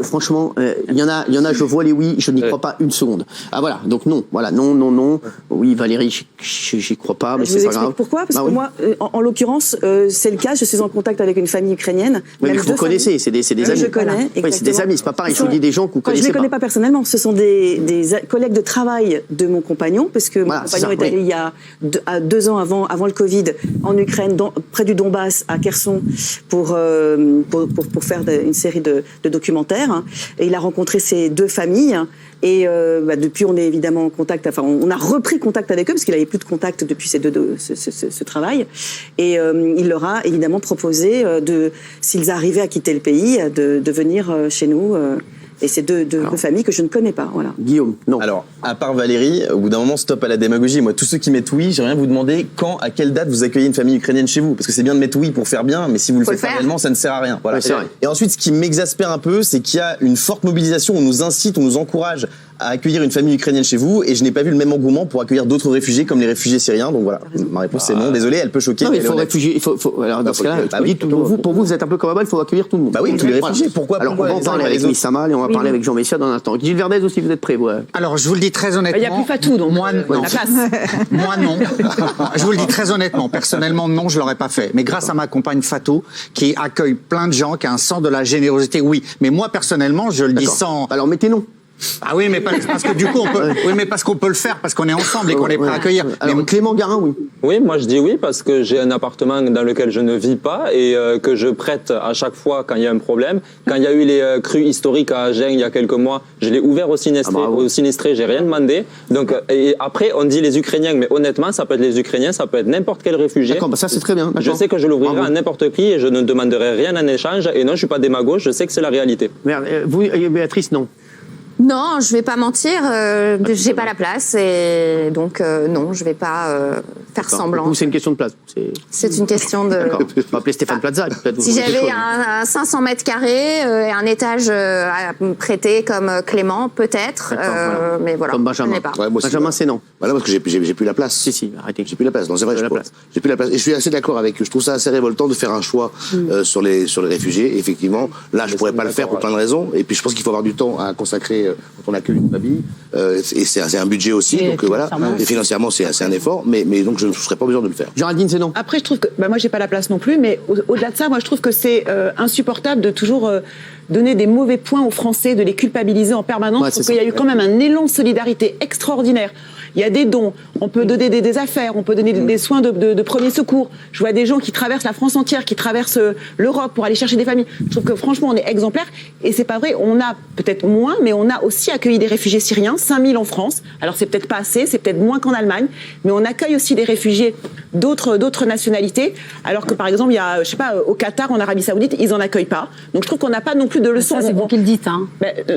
Franchement, il y en a, je vois les oui, je n'y crois pas une seconde. Ah voilà, donc non, non. Oui, Valérie, j'y crois pas, mais c'est pas grave. Pourquoi ? Parce que moi, en l'occurrence, c'est le cas, je suis en contact avec une famille ukrainienne. Oui, mais vous connaissez, c'est des amis. Je connais, oui, c'est des amis, c'est pas pareil, je vous dis des gens que vous connaissez pas. Je ne les connais pas personnellement, ce sont des collègues de travail de mon compagnon, parce que mon compagnon est allé il y a 2 ans avant le Covid en Ukraine, près du Donbass, à Kherson, pour faire une série de documentaires. Et il a rencontré ces 2 familles. Et depuis, on est évidemment en contact. Enfin, on a repris contact avec eux parce qu'il n'avait plus de contact depuis ce travail. Et il leur a évidemment proposé s'ils arrivaient à quitter le pays, de venir chez nous. Et c'est deux familles que je ne connais pas. Voilà. Guillaume, non. Alors, à part Valérie, au bout d'un moment, stop à la démagogie. Moi, tous ceux qui mettent oui, j'aimerais bien vous demander à quelle date vous accueillez une famille ukrainienne chez vous. Parce que c'est bien de mettre oui pour faire bien, mais si vous le faites pas réellement, ça ne sert à rien. Voilà. Ouais, et ensuite, ce qui m'exaspère un peu, c'est qu'il y a une forte mobilisation. On nous incite, on nous encourage à accueillir une famille ukrainienne chez vous, et je n'ai pas vu le même engouement pour accueillir d'autres réfugiés comme les réfugiés syriens. Donc voilà, ma réponse c'est non. Désolé, elle peut choquer. Non, mais alors dans ce cas-là, pour vous êtes un peu comme Abba, il faut accueillir tout le monde. Bah oui, tous les réfugiés. Pourquoi Alors on va en parler avec Missama et on va parler avec Jean Messia dans un instant. Gilles Verdez aussi, vous êtes prêt, Alors je vous le dis très honnêtement. Il n'y a plus Fatou, donc moi, non. La place. Moi non. Je vous le dis très honnêtement. Personnellement, non, je l'aurais pas fait. Mais grâce à ma compagne Fatou, qui accueille plein de gens, qui a un sens de la générosité, oui. Mais moi personnellement, je le dis sans. Alors mettez non. Ah oui, mais parce que du coup, on peut. Oui, mais parce qu'on peut le faire, parce qu'on est ensemble et qu'on est prêt à accueillir. Alors, mais Clément Garin, oui. Oui, moi je dis oui parce que j'ai un appartement dans lequel je ne vis pas et que je prête à chaque fois quand il y a un problème. Quand il y a eu les crues historiques à Agen il y a quelques mois, je l'ai ouvert aux sinistrés, j'ai rien demandé. Donc et après on dit les Ukrainiens, mais honnêtement ça peut être les Ukrainiens, ça peut être n'importe quel réfugié. D'accord, ça c'est très bien. Je sais que je l'ouvrirai à n'importe qui et je ne demanderai rien en échange. Et non, je suis pas démagogue, je sais que c'est la réalité. Merde, vous, Béatrice, non. Non, je vais pas mentir, j'ai pas la place et donc non, je vais pas faire semblant. Vous, c'est une question de place. C'est une question de. D'accord. On va appeler Stéphane Plaza. Si j'avais un 500 mètres carrés et un étage à prêter comme Clément, peut-être, voilà. Mais voilà. Comme Benjamin. Je n'ai pas. Ouais, moi, Benjamin, c'est non. Voilà, parce que j'ai plus la place. Si, arrêtez. J'ai plus la place. Non, c'est vrai, j'ai plus la place. Et je suis assez d'accord avec eux. Je trouve ça assez révoltant de faire un choix sur les réfugiés. Effectivement, là, je pourrais pas le faire pour plein de raisons. Et puis, je pense qu'il faut avoir du temps à consacrer quand on accueille une famille. Et c'est un budget aussi. Donc voilà. Et financièrement, c'est un effort. Mais donc, je ne serais pas besoin de le faire. Géraldine, c'est non. Après, je trouve que moi, j'ai pas la place non plus. Mais au-delà de ça, moi, je trouve que c'est insupportable de toujours donner des mauvais points aux Français, de les culpabiliser en permanence. Ouais, parce qu'il y a eu quand même un élan de solidarité extraordinaire. Il y a des dons, on peut donner des affaires, on peut donner des soins de premier secours. Je vois des gens qui traversent la France entière, qui traversent l'Europe pour aller chercher des familles. Je trouve que franchement, on est exemplaire. Et c'est pas vrai, on a peut-être moins, mais on a aussi accueilli des réfugiés syriens, 5000 en France. Alors c'est peut-être pas assez, c'est peut-être moins qu'en Allemagne, mais on accueille aussi des réfugiés d'autres nationalités. Alors que par exemple, il y a, je sais pas, au Qatar, en Arabie Saoudite, ils en accueillent pas. Donc je trouve qu'on n'a pas non plus de leçons. Ça, c'est vous qui le dites, hein.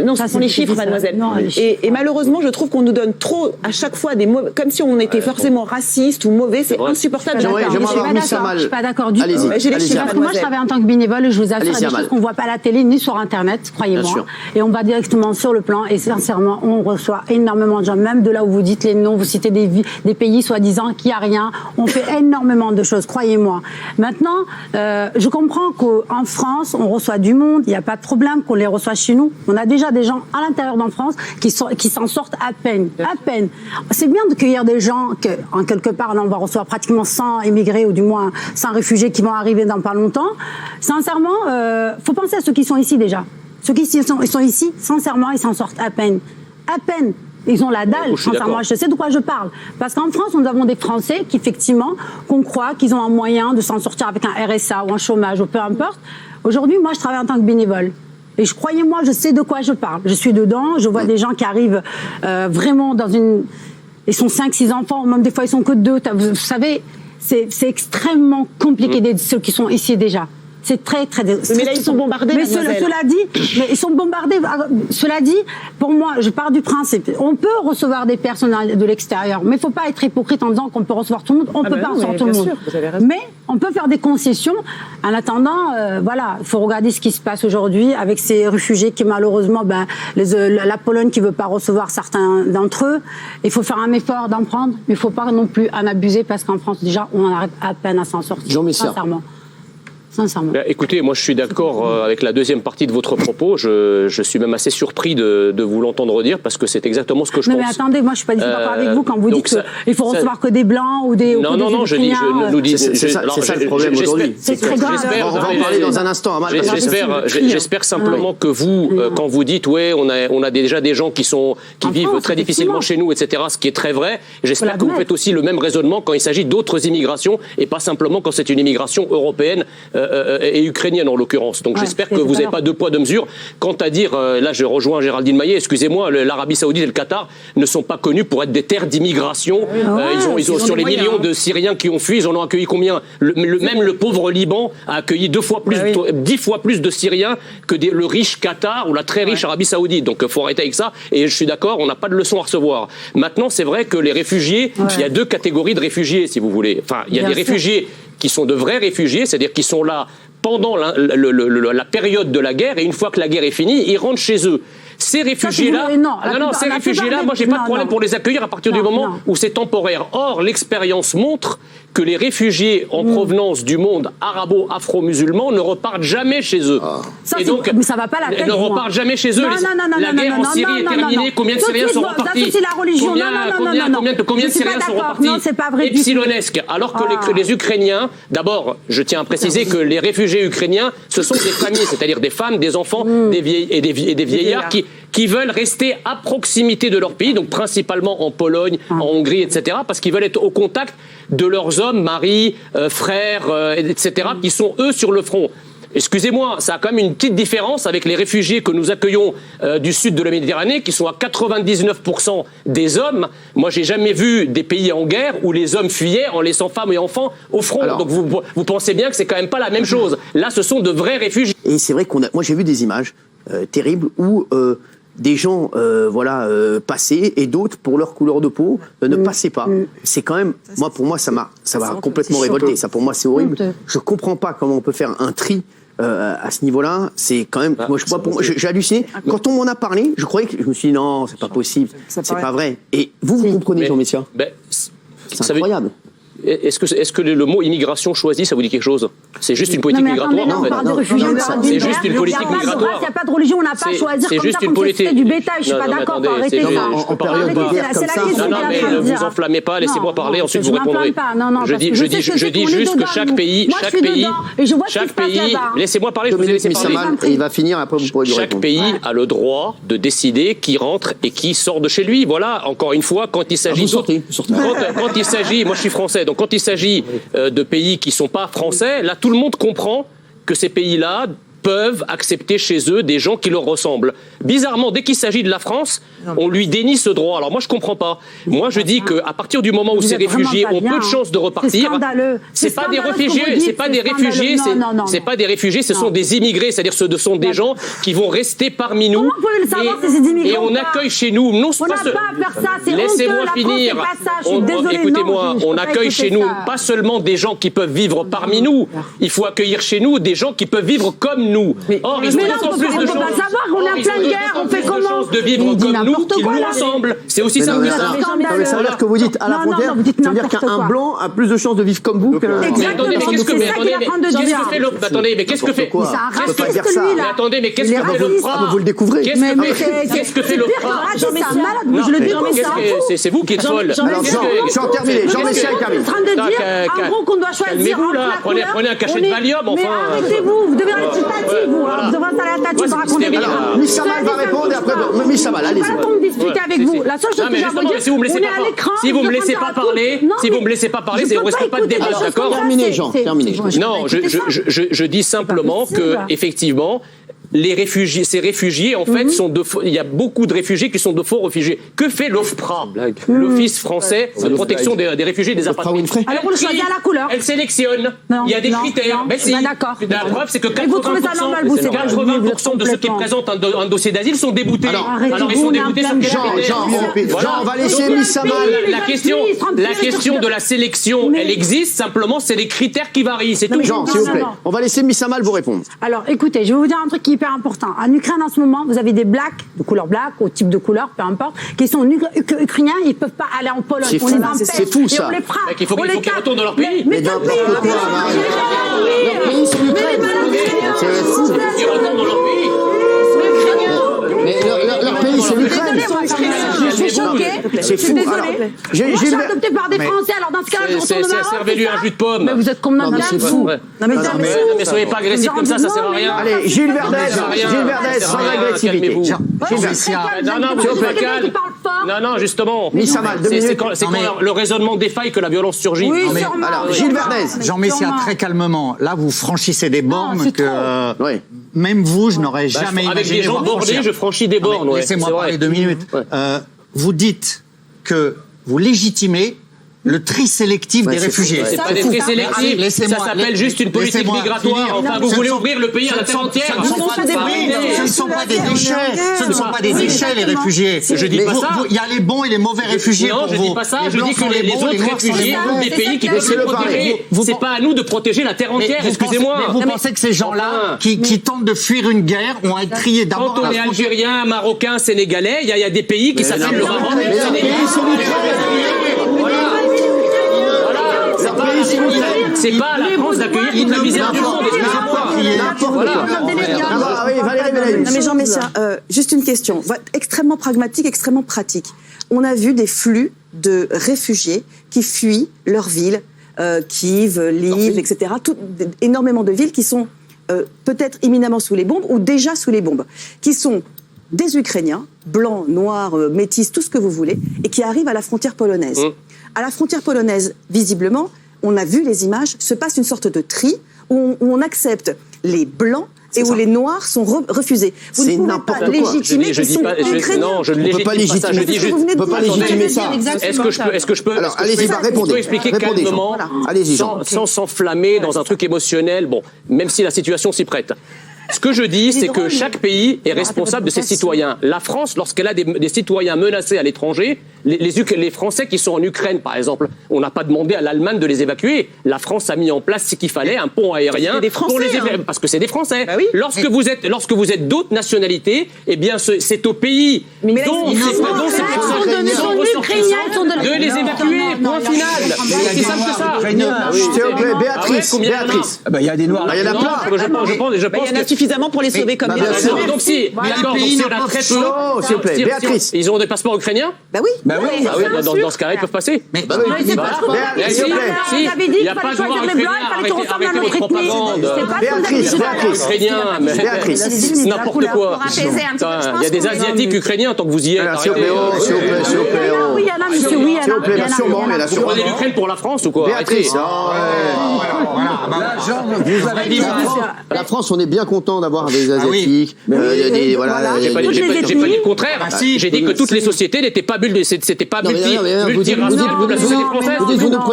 Non, ce sont les chiffres, mademoiselle. Non, et malheureusement, je trouve qu'on nous donne trop, à chaque fois, des mots, comme si on était forcément raciste ou mauvais. C'est insupportable. Je suis pas d'accord du tout. Moi, je travaille en tant que bénévole et je vous assure, il y a des choses qu'on voit pas à la télé ni sur Internet, croyez-moi. Et on va directement sur le plan. Et sincèrement, on reçoit énormément de gens, même de là où vous dites les noms, vous citez des pays soi-disant qu'il n'y a rien. On fait énormément de choses, croyez-moi. Maintenant, je comprends qu'en France, on reçoit du monde, il n'y a pas de problème qu'on les reçoit chez nous. On a déjà des gens à l'intérieur d'en France qui s'en sortent à peine. À peine. C'est bien de cueillir des gens en quelque part, là, on va recevoir pratiquement 100 immigrés ou du moins 100 réfugiés qui vont arriver dans pas longtemps. Sincèrement, faut penser à ceux qui sont ici déjà. Ceux qui sont ici, sincèrement, ils s'en sortent à peine. À peine. Ils ont la dalle, sincèrement, je sais de quoi je parle. Parce qu'en France, nous avons des Français qui, effectivement, qu'on croit qu'ils ont un moyen de s'en sortir avec un RSA ou un chômage ou peu importe. Aujourd'hui, moi, je travaille en tant que bénévole. Et croyez-moi, je sais de quoi je parle. Je suis dedans, je vois des gens qui arrivent vraiment dans une... Ils sont 5-6 enfants, même des fois ils sont que 2. Vous savez, c'est extrêmement compliqué d'aider ceux qui sont ici déjà. C'est très, très... Mais là, ils sont bombardés, mais cela dit, mais ils sont bombardés. Cela dit, pour moi, je pars du principe, on peut recevoir des personnes de l'extérieur, mais il ne faut pas être hypocrite en disant qu'on peut recevoir tout le monde. On ne peut pas recevoir tout le monde. Mais on peut faire des concessions. En attendant, voilà, il faut regarder ce qui se passe aujourd'hui avec ces réfugiés qui, malheureusement, la Pologne qui ne veut pas recevoir certains d'entre eux. Il faut faire un effort d'en prendre, mais il ne faut pas non plus en abuser parce qu'en France, déjà, on arrive à peine à s'en sortir. Jean Messia. Sincèrement. sincèrement. Écoutez, moi je suis d'accord avec la deuxième partie de votre propos. Je suis même assez surpris de vous l'entendre dire parce que c'est exactement ce que je pense. Mais attendez, moi je suis pas du tout d'accord avec vous quand vous dites qu'il faut recevoir que des blancs ou des. Non, je nous dis. C'est ça le problème aujourd'hui. C'est très grave. On va en parler dans un instant. J'espère simplement que vous, quand vous dites on a déjà des gens qui vivent très difficilement chez nous, etc. Ce qui est très vrai. J'espère que vous faites aussi le même raisonnement quand il s'agit d'autres immigrations et pas simplement quand c'est une immigration européenne et ukrainienne en l'occurrence. Donc j'espère que vous n'avez pas deux poids deux mesures. Quant à dire, là je rejoins Géraldine Maillet, excusez-moi, l'Arabie Saoudite et le Qatar ne sont pas connus pour être des terres d'immigration. Ils ont sur les millions de Syriens qui ont fui, ils en ont accueilli combien? Même le pauvre Liban a accueilli 10 fois plus de Syriens que le riche Qatar ou la très riche Arabie Saoudite. Donc il faut arrêter avec ça. Et je suis d'accord, on n'a pas de leçon à recevoir. Maintenant, c'est vrai que les réfugiés, il y a deux catégories de réfugiés, si vous voulez. Enfin, il y a des réfugiés qui sont de vrais réfugiés, c'est-à-dire qui sont là pendant la période de la guerre, et une fois que la guerre est finie, ils rentrent chez eux. Ces réfugiés-là, ces réfugiés-là, moi j'ai pas de problème pour les accueillir à partir du moment où c'est temporaire. Or, l'expérience montre que les réfugiés en provenance du monde arabo-afro-musulman ne repartent jamais chez eux. Et donc, ça va pas la tête, ne repartent jamais chez eux. La guerre en Syrie est terminée. Combien de Syriens sont repartis? C'est la religion. Combien de Syriens sont repartis? Non, c'est pas vrai. Epsilonesque. Alors que les Ukrainiens, d'abord, je tiens à préciser que les réfugiés ukrainiens, ce sont des familles, c'est-à-dire des femmes, des enfants, des vieillards qui veulent rester à proximité de leur pays, donc principalement en Pologne, en Hongrie, etc., parce qu'ils veulent être au contact de leurs hommes, maris, frères, etc., qui sont eux sur le front. Excusez-moi, ça a quand même une petite différence avec les réfugiés que nous accueillons du sud de la Méditerranée, qui sont à 99% des hommes. Moi, j'ai jamais vu des pays en guerre où les hommes fuyaient en laissant femmes et enfants au front. Alors, donc vous pensez bien que c'est quand même pas la même chose. Là, ce sont de vrais réfugiés. Et c'est vrai moi j'ai vu des images terribles où des gens passaient et d'autres, pour leur couleur de peau, ne passaient pas. C'est quand même, pour moi, ça m'a complètement révolté. Ça, pour moi, c'est horrible. Je comprends pas comment on peut faire un tri à ce niveau-là. C'est quand même, j'ai halluciné. Quand on m'en a parlé, je me suis dit non, c'est pas possible, c'est pas vrai. Et vous comprenez, Jean Messia? C'est incroyable. Est-ce que le mot immigration choisie, ça vous dit quelque chose? C'est juste une politique migratoire, en fait. C'est juste une politique migratoire. Il n'y a pas de religion, on n'a pas à choisir comme ça, comme c'est du bétail. Je suis pas d'accord, arrêtez ça. En période de guerre comme ça. Non, mais ne vous enflammez pas, laissez-moi parler, ensuite vous répondrez. Je dis juste que chaque pays, laissez-moi parler, je vous ai laissé parler. Et il va finir, après vous pourrez lui répondre. Chaque pays a le droit de décider qui rentre et qui sort de chez lui. Voilà, encore une fois, quand il s'agit... Quand il s'agit, moi je suis français, donc quand il s'agit de pays qui ne sont pas français, là tout le monde comprend que ces pays-là peuvent accepter chez eux des gens qui leur ressemblent. Bizarrement, dès qu'il s'agit de la France, on lui dénie ce droit. Alors moi, je comprends pas. Moi, je dis qu'à partir du moment où ces réfugiés ont peu de chances de repartir, c'est pas des réfugiés, c'est pas des réfugiés, c'est pas des réfugiés, ce sont des immigrés, c'est-à-dire ce sont des gens qui vont rester parmi nous. Comment vous pouvez le savoir, ces immigrés? Et on accueille chez nous. Non, on n'a pas à faire ça, c'est laissez-moi finir. Écoutez-moi, on accueille chez nous pas seulement des gens qui peuvent vivre parmi nous. Il faut accueillir chez nous des gens qui peuvent vivre comme nous. Or, ils ont d'autant plus de chances. On est en pleine guerre, on fait comment? De vivre comme nous, qui nous ressemblent. C'est aussi simple que ça. Ça veut dire que vous dites à la frontière, ça veut dire qu'un blanc a plus de chances de vivre comme vous qu'un... Exactement, c'est ça qu'il est en train de dire. Attendez, mais qu'est-ce que fait... Attendez, mais qu'est-ce que fait l'OFPRA? Vous le découvrez. Qu'est-ce que fait l'OFPRA? Je le dis. C'est vous qui êtes folle. Alors, Jean, terminé. Jean Messia est terminé. En train de dire, en gros, qu'on doit choisir. Calmez-vous là, prenez un cachet de Valium, enfin. Mais arrêtez-vous, vous devez rester tati, vous. Vous devez rester à la tati, vous racontez. Alors, Miss Samal va répondre et après, Miss Samal, allez-y. Pas le temps de discuter avec vous. La seule chose que j'ai à vous dire, si vous me laissez pas parler, c'est risque pas de débat, d'accord? Terminé, Jean, terminé. Non, je dis simplement que, effectivement, ces réfugiés, en fait, il y a beaucoup de réfugiés qui sont de faux réfugiés. Que fait l'OFPRA, l'Office français de protection des réfugiés et des apatrides? Alors on le choisit à la couleur. Elle sélectionne. Il y a des critères. Mais si. D'accord. La preuve, c'est que 80% de ceux qui présentent un dossier d'asile sont déboutés. Alors ils sont déboutés sur quel critère? Jean, on va laisser Miss Samal. La question de la sélection, elle existe. Simplement, c'est les critères qui varient. C'est tout. Jean, s'il vous plaît. On va laisser Miss Samal vous répondre. Alors, écoutez, je vais vous dire un truc qui hyper important. En Ukraine, en ce moment, vous avez des blacks, de couleur black, au type de couleur, peu importe, qui sont ukrainiens, ils peuvent pas aller en Pologne. C'est fou, c'est fou, ça. On les frappe. Il faut qu'ils retournent dans leur pays. Mais n'importe quoi, leur pays, c'est l'Ukraine. C'est fou. Ils retournent dans leur pays. Mais leur pays, c'est l'Ukraine. Je suis choquée. C'est fou. Moi, je suis adoptée par des Français, alors dans ce cas-là, je retourne au Maroc. Servez-lui un jus de pomme. Mais vous êtes comme Non, mais c'est fou. Mais soyez pas agressifs comme ça sert à rien. Allez, Gilles Verdez, sans agressivité. Calmez-vous. Non, justement. C'est quand le raisonnement défaille que la violence surgit. Alors, Gilles Verdez. Jean Messia, très calmement, là, vous franchissez des bornes que même vous, je n'aurais jamais imaginé. Avec des gens bordés, je franchis des bornes. Laissez-moi parler 2 minutes. Vous dites que vous légitimez le tri sélectif des réfugiés. C'est pas des tri sélectifs, ça s'appelle juste une politique migratoire. Enfin, vous voulez ouvrir le pays à la terre entière. Ce ne sont pas des déchets. Ce ne sont pas des déchets, les réfugiés. Je dis pas ça. Il y a les bons et les mauvais réfugiés. Non, je dis pas ça. Je dis que les autres réfugiés ont des pays qui doivent les protéger. C'est pas à nous de protéger la terre entière, excusez-moi. Vous pensez que ces gens-là, qui tentent de fuir une guerre, ont à être triés d'abord? Quand on est algérien, marocain, sénégalais, il y a des pays qui s'appellent le Maroc. C'est pas à la France d'accueillir toute la misère du monde, excusez-moi. Non mais Jean Messia, juste une question, extrêmement pragmatique, extrêmement pratique. On a vu des flux de réfugiés qui fuient leur ville, Kiev, Lille, etc. Énormément de villes qui sont peut-être imminemment sous les bombes ou déjà sous les bombes, qui sont des Ukrainiens, blancs, noirs, métis, tout ce que vous voulez, et qui arrivent à la frontière polonaise. À la frontière polonaise, visiblement, on a vu les images, se passe une sorte de tri où on accepte les blancs et où les noirs sont refusés. Vous ne pouvez pas légitimer qu'ils sont ukrainiens. Non, je ne légitime pas ça. Je dis juste, on ne peut pas légitimer ça. Est-ce que je peux Alors, allez-y, répondez. Expliquer calmement, sans s'enflammer dans un truc émotionnel, bon, même si la situation s'y prête. Ce que je dis, c'est que chaque pays est responsable de ses citoyens. La France, lorsqu'elle a des citoyens menacés à l'étranger, les Français qui sont en Ukraine, par exemple, on n'a pas demandé à l'Allemagne de les évacuer. La France a mis en place ce qu'il fallait, un pont aérien pour les évacuer, parce que c'est des Français. Bah oui. Lorsque vous êtes d'autres nationalités, eh bien, c'est au pays dont ces personnes de les évacuer. Point final. C'est simple que ça. S'il vous plaît, Béatrice. Il y a des noirs. Il y en a plein. Il y en a suffisamment pour les sauver comme des donc si, d'accord, donc si on a très peu, s'il vous plaît, Béatrice. Ils ont des passeports ukrainiens? Bah oui. Dans ce cas-là, ils peuvent passer. S'il vous plaît. Il n'y a pas de droit ukrainien, arrêtez votre propagande. Béatrice. C'est n'importe quoi. Il y a des Asiatiques ukrainiens tant que vous y êtes. S'il vous plaît, Oui, il y en a, monsieur, oui, il y en a. S'il vous plaît, sûrement, mais là, Vous prenez l'Ukraine pour la France ou quoi? Béatrice. La France, on est bien content d'avoir des Asiatiques. J'ai pas dit le contraire. J'ai dit que toutes les sociétés n'étaient pas multiraciales comme la société française.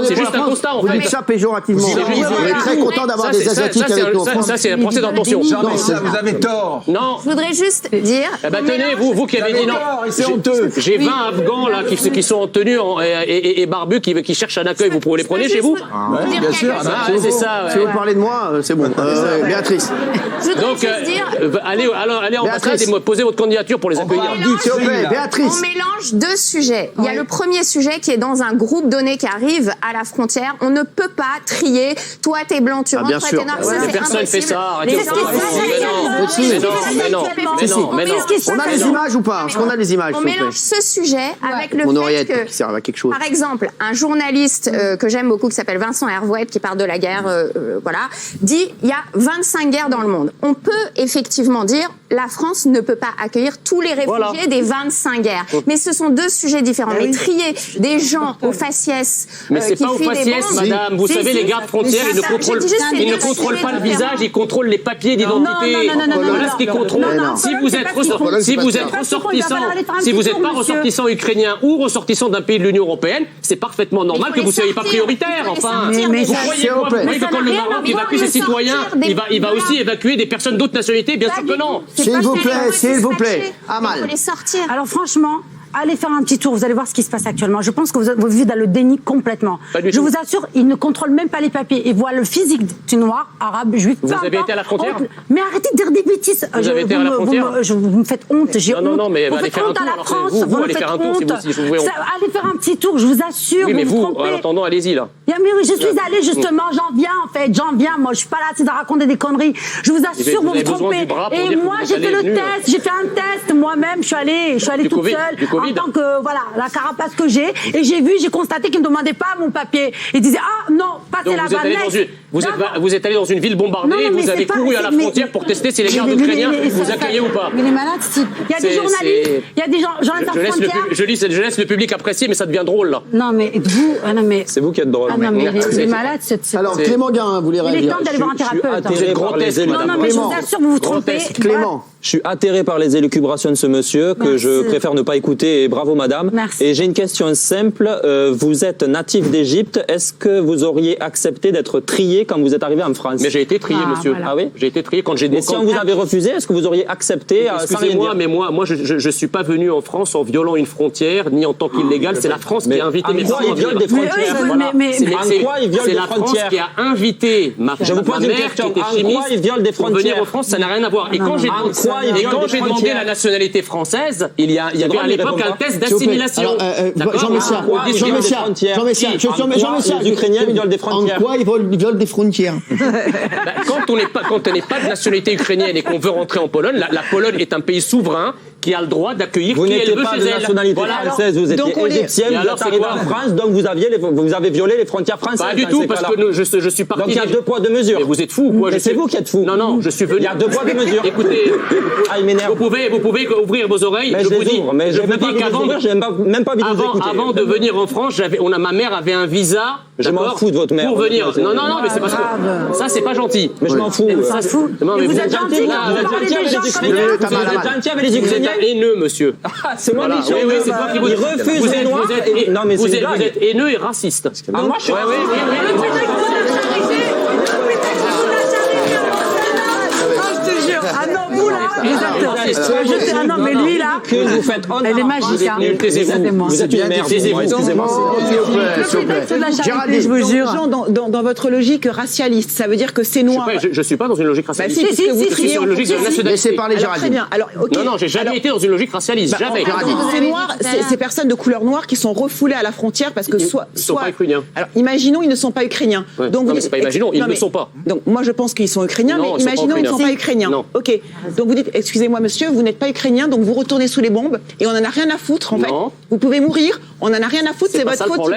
C'est juste un constat, en fait. Vous dites ça péjorativement. On est très content d'avoir des Asiatiques avec nous en France. Ça, c'est un procès d'intention. Vous avez tort. Non. Je voudrais juste dire... Tenez, vous qui avez dit non. C'est honteux. J'ai 20 Afghans là qui sont en tenue et barbus qui cherchent un accueil. Vous les prenez chez vous? Bien sûr. C'est ça. Si vous parlez de moi, c'est bon. Béatrice. Donc, allez en ambassade et posez votre candidature pour les accueillir. S'il vous plaît, Béatrice. On mélange deux sujets. Il y a le premier sujet qui est dans un groupe donné qui arrive à la frontière. On ne peut pas trier. Toi, t'es blanc, tu rentres, toi, t'es noir. Personne ne fait ça. Arrêtez. Mais non. On a les images ou pas? Est-ce qu'on a les images? On mélange ce sujet avec le fait que, qui servent à quelque chose. par exemple, un journaliste que j'aime beaucoup qui s'appelle Vincent Hervouet, qui parle de la guerre, dit il y a 25 guerres dans le monde. On peut effectivement dire la France ne peut pas accueillir tous les réfugiés des 25 guerres. Mais ce sont deux sujets différents. Mais trier des gens aux faciès mais c'est pas aux faciès, madame. Vous savez, les gardes frontières, ils ne contrôlent pas le visage, ils contrôlent les papiers d'identité. Voilà ce qu'ils contrôlent. Si vous êtes pas ressortissant ukrainien ou ressortissant d'un pays de l'Union européenne, c'est parfaitement normal que vous ne soyez pas prioritaire. Enfin, vous croyez que quand le Maroc évacue ses citoyens, il va aussi évacuer des personnes d'autres nationalités? Bien sûr que non. S'il vous plaît. Amal. Il faut les sortir. Alors franchement, allez faire un petit tour, vous allez voir ce qui se passe actuellement. Je pense que vous vivez dans le déni complètement. Je vous assure, ils ne contrôlent même pas les papiers. Ils voient le physique du noir, arabe, juif. Vous avez été à la frontière? Mais arrêtez de dire des bêtises. Vous avez été à la frontière? Vous me faites honte, j'ai honte. Non, mais vous allez faire un tour. à la France, vous allez faire un tour si vous voulez. Allez faire un petit tour, je vous assure. Oui, mais vous, trompez. en attendant, allez-y là. Mais je suis allée justement, j'en viens. Moi, je suis pas là de raconter des conneries. Je vous assure, vous vous trompez. Et moi, j'ai fait le test, j'ai fait un test moi-même. Je suis allée toute seule en tant que la carapace que j'ai. Et j'ai constaté qu'ils ne demandaient pas mon papier. Ils disaient non, passez la vanne. Vous êtes allé dans une ville bombardée, vous avez couru à la frontière pour tester si les gardes ukrainiens vous accueillaient ou pas. Mais les malades, il y a des journalistes, il y a des gens à la frontière. Je laisse le public apprécier, mais ça devient drôle là. Non, mais vous, c'est vous qui êtes drôle. Non, mais les malades, Alors, Clément Guin voulait réagir. Il est temps d'aller voir un thérapeute. Non, mais je vous assure, vous vous trompez. Clément. Je suis atterré par les élucubrations de ce monsieur que je préfère ne pas écouter et bravo madame. Merci. Et j'ai une question simple. Vous êtes natif d'Égypte. Est-ce que vous auriez accepté d'être trié quand vous êtes arrivé en France? Mais j'ai été trié, monsieur. Voilà. Ah oui? J'ai été trié quand j'ai Et si on vous avait refusé, est-ce que vous auriez accepté? Excusez-moi, mais moi, je suis pas venu en France en violant une frontière ni en tant qu'illégal. C'est la France qui a invité mes parents. Il viole des frontières. C'est la France qui a invité ma mère qui était chimiste pour venir en France. Ça n'a rien à voir. Et quand j'ai demandé la nationalité française, il y avait à l'époque un test d'assimilation. Jean Messia, les Ukrainiens violent des frontières. En quoi ils violent des frontières? Quand on n'est pas de nationalité ukrainienne et qu'on veut rentrer en Pologne, la Pologne est un pays souverain qui a le droit d'accueillir qui elle veut chez elle. Vous n'étiez pas de nationalité française, vous étiez égyptienne, vous êtes arrivé en France, donc vous avez violé les frontières françaises. Pas du tout, parce que je suis parti. Donc il y a 2 poids 2 mesures. Mais vous êtes fou ou quoi? C'est vous qui êtes fou. Non, je suis venu. Il y a 2 poids 2 mesures. Écoutez, il m'énerve. vous pouvez ouvrir vos oreilles. Je vous dis qu'avant de venir en France, ma mère avait un visa. Je m'en fous de votre mère. Pour venir. Non, mais c'est parce que ça, c'est pas gentil. Mais je m'en fous. Ça se fout. Mais vous êtes gentil, vous êtes gentil avec les Ukrainiens. Vous êtes haineux, monsieur. C'est moi qui Oui, c'est toi qui vous refuse les Noirs. Non, mais vous êtes haineux et raciste. Moi, je suis Ah non, vous là, ah non, mais lui là, vous faites elle est magique. Vous êtes une merde. Excusez-moi. Je vous jure. Dans votre logique racialiste, ça veut dire que c'est noir. Je suis pas dans une logique racialiste. Je suis dans une logique de nationalité. Laissez parler Géraldine. Très bien. Alors, ok. Non, j'ai jamais été dans une logique racialiste. Jamais. C'est noir, ces personnes de couleur noire qui sont refoulées à la frontière parce que ils ne sont pas ukrainiens. Alors, imaginons, ils ne sont pas ukrainiens. Donc, non, mais c'est pas imaginons, ils ne le sont pas. Donc, moi, je pense qu'ils sont ukrainiens, mais imaginons, ils ne sont pas ukrainiens. Non. Ok. Donc, vous dites, excusez-moi, monsieur, vous n'êtes pas ukrainien, donc vous retournez sous les bombes et on en a rien à foutre, en fait. Vous pouvez mourir, on en a rien à foutre, c'est votre faute.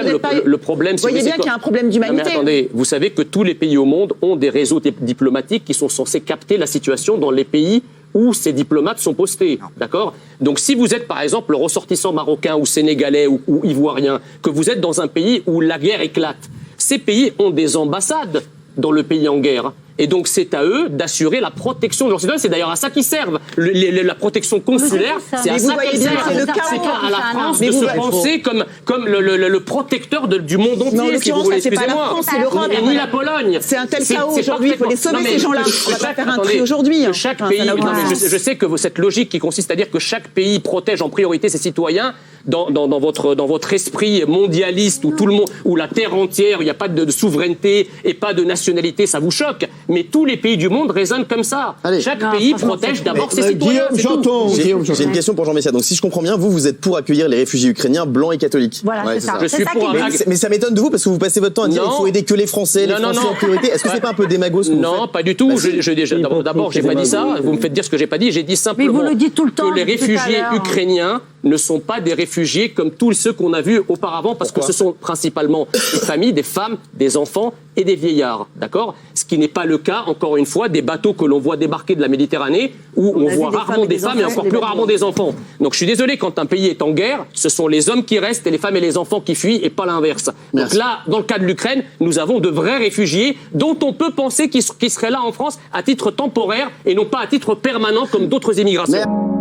Le problème, vous voyez bien qu'il y a un problème d'humanité. Mais attendez, vous savez que tous les pays au monde ont des réseaux diplomatiques qui sont censés capter la situation dans les pays où ces diplomates sont postés, d'accord? Donc si vous êtes par exemple ressortissant marocain ou sénégalais ou ivoirien, que vous êtes dans un pays où la guerre éclate, ces pays ont des ambassades dans le pays en guerre. Et donc, c'est à eux d'assurer la protection de leurs citoyens. C'est d'ailleurs à ça qu'ils servent. La protection consulaire, c'est à ça qu'ils servent. C'est pas à la France de se penser comme le protecteur du monde entier, si vous voulez. Excusez-moi. C'est l'Europe. Et ni la Pologne. C'est un tel chaos aujourd'hui. Il faut les sauver, ces gens-là. On va pas faire un tri aujourd'hui. Chaque pays. Je sais que cette logique qui consiste à dire que chaque pays protège en priorité ses citoyens, dans votre esprit mondialiste où tout le monde, où la terre entière, il n'y a pas de souveraineté et pas de nationalité, ça vous choque. Mais tous les pays du monde raisonnent comme ça. Chaque pays protège d'abord ses citoyens. J'ai une question pour Jean Messia. Donc si je comprends bien, vous êtes pour accueillir les réfugiés ukrainiens blancs et catholiques. Voilà, c'est ça. Je suis pour. Mais ça m'étonne de vous parce que vous passez votre temps à dire qu'il faut aider que les Français, les Français en priorité. Est-ce que c'est pas un peu démago ce que vous faites? Non, pas du tout. D'abord, j'ai pas dit ça. Vous me faites dire ce que j'ai pas dit. J'ai dit simplement que les réfugiés ukrainiens ne sont pas des réfugiés comme tous ceux qu'on a vus auparavant, parce que ce sont principalement des familles, des femmes, des enfants et des vieillards, d'accord? Ce qui n'est pas le cas, encore une fois, des bateaux que l'on voit débarquer de la Méditerranée, où on voit rarement des femmes et encore plus rarement des enfants. Donc je suis désolé, quand un pays est en guerre, ce sont les hommes qui restent et les femmes et les enfants qui fuient, et pas l'inverse. Donc là, dans le cas de l'Ukraine, nous avons de vrais réfugiés dont on peut penser qu'ils seraient là en France à titre temporaire et non pas à titre permanent comme d'autres immigrations.